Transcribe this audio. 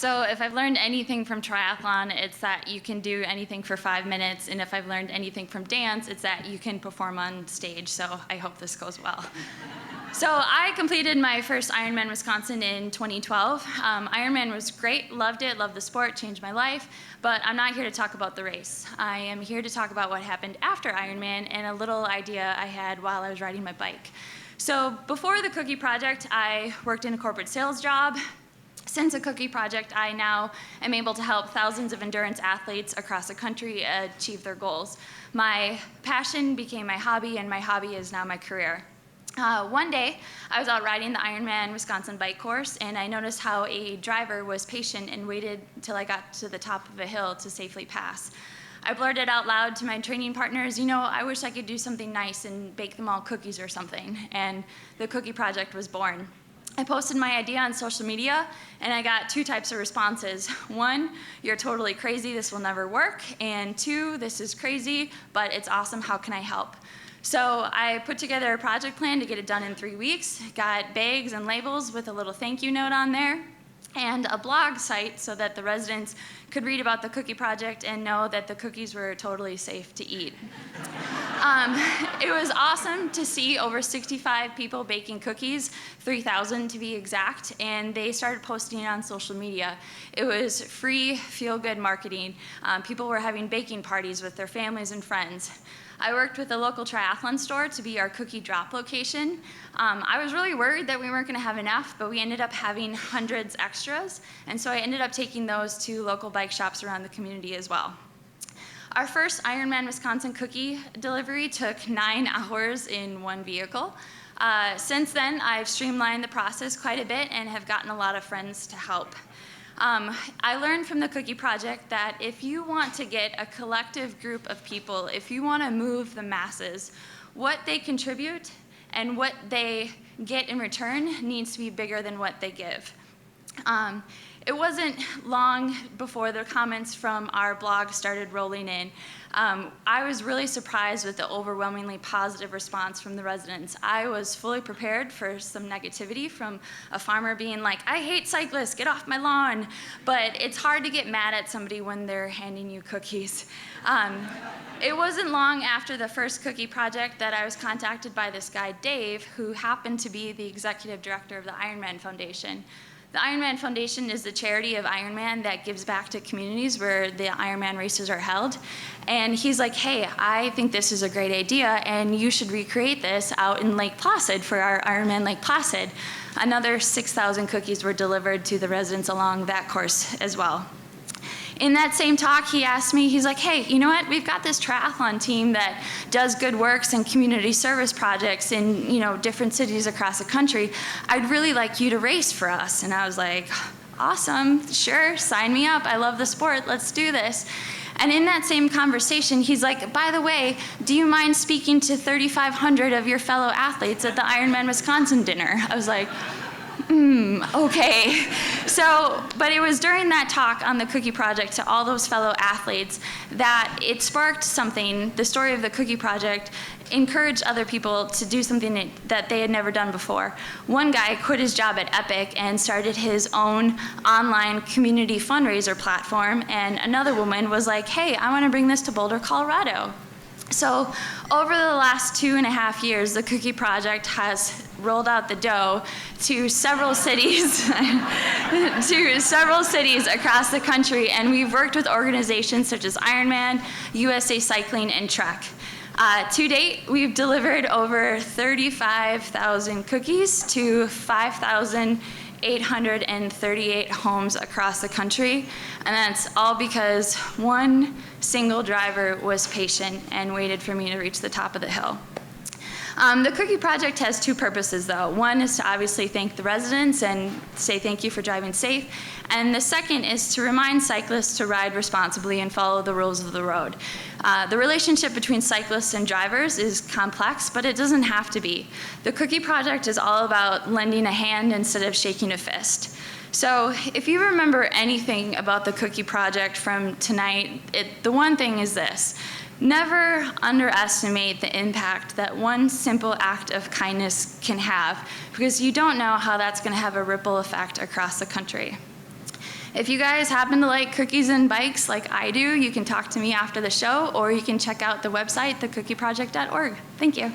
So if I've learned anything from triathlon, it's that you can do anything for 5 minutes, and if I've learned anything from dance, it's that you can perform on stage, so I hope this goes well. So I completed my first Ironman Wisconsin in 2012. Ironman was great, loved it, loved the sport, changed my life, but I'm not here to talk about the race. I am here to talk about what happened after Ironman and a little idea I had while I was riding my bike. So before the Cookie Project, I worked in a corporate sales job. Since the Cookie Project, I now am able to help thousands of endurance athletes across the country achieve their goals. My passion became my hobby, and my hobby is now my career. One day, I was out riding the Ironman Wisconsin bike course, and I noticed how a driver was patient and waited until I got to the top of a hill to safely pass. I blurted out loud to my training partners, I wish I could do something nice and bake them all cookies or something, and the Cookie Project was born. I posted my idea on social media, and I got 2 types of responses. 1, you're totally crazy, this will never work, and 2, this is crazy, but it's awesome, how can I help? So I put together a project plan to get it done in 3 weeks, got bags and labels with a little thank you note on there, and a blog site so that the residents could read about the Cookie Project and know that the cookies were totally safe to eat. It was awesome to see over 65 people baking cookies, 3,000 to be exact, and they started posting it on social media. It was free, feel-good marketing. People were having baking parties with their families and friends. I worked with a local triathlon store to be our cookie drop location. I was really worried that we weren't going to have enough, but we ended up having hundreds extras, and so I ended up taking those to local bike shops around the community as well. Our first Ironman Wisconsin cookie delivery took 9 hours in one vehicle. Since then, I've streamlined the process quite a bit and have gotten a lot of friends to help. I learned from the Cookie Project that if you want to get a collective group of people, if you want to move the masses, what they contribute and what they get in return needs to be bigger than what they give. It wasn't long before the comments from our blog started rolling in. I was really surprised with the overwhelmingly positive response from the residents. I was fully prepared for some negativity from a farmer being like, I hate cyclists, get off my lawn. But it's hard to get mad at somebody when they're handing you cookies. It wasn't long after the first Cookie Project that I was contacted by this guy, Dave, who happened to be the executive director of the Ironman Foundation. The Ironman Foundation is the charity of Ironman that gives back to communities where the Ironman races are held. And he's like, hey, I think this is a great idea, and you should recreate this out in Lake Placid for our Ironman Lake Placid. Another 6,000 cookies were delivered to the residents along that course as well. In that same talk, he asked me, he's like, hey, you know what? We've got this triathlon team that does good works and community service projects in, different cities across the country. I'd really like you to race for us. And I was like, awesome, sure, sign me up. I love the sport, let's do this. And in that same conversation, he's like, by the way, do you mind speaking to 3,500 of your fellow athletes at the Ironman Wisconsin dinner? I was like, okay. But it was during that talk on the Cookie Project to all those fellow athletes that it sparked something. The story of the Cookie Project encouraged other people to do something that they had never done before. One guy quit his job at Epic and started his own online community fundraiser platform, and another woman was like, hey, I want to bring this to Boulder, Colorado. So over the last 2.5 years, the Cookie Project has rolled out the dough to several cities, across the country, and we've worked with organizations such as Ironman, USA Cycling, and Trek. To date, we've delivered over 35,000 cookies to 5,838 homes across the country, and that's all because one single driver was patient and waited for me to reach the top of the hill. The Cookie Project has 2 purposes, though. One is to obviously thank the residents and say thank you for driving safe, and the second is to remind cyclists to ride responsibly and follow the rules of the road. The relationship between cyclists and drivers is complex, but it doesn't have to be. The Cookie Project is all about lending a hand instead of shaking a fist. So if you remember anything about the Cookie Project from tonight, the one thing is this. Never underestimate the impact that one simple act of kindness can have, because you don't know how that's going to have a ripple effect across the country. If you guys happen to like cookies and bikes like I do, you can talk to me after the show, or you can check out the website, thecookie.project.org. Thank you.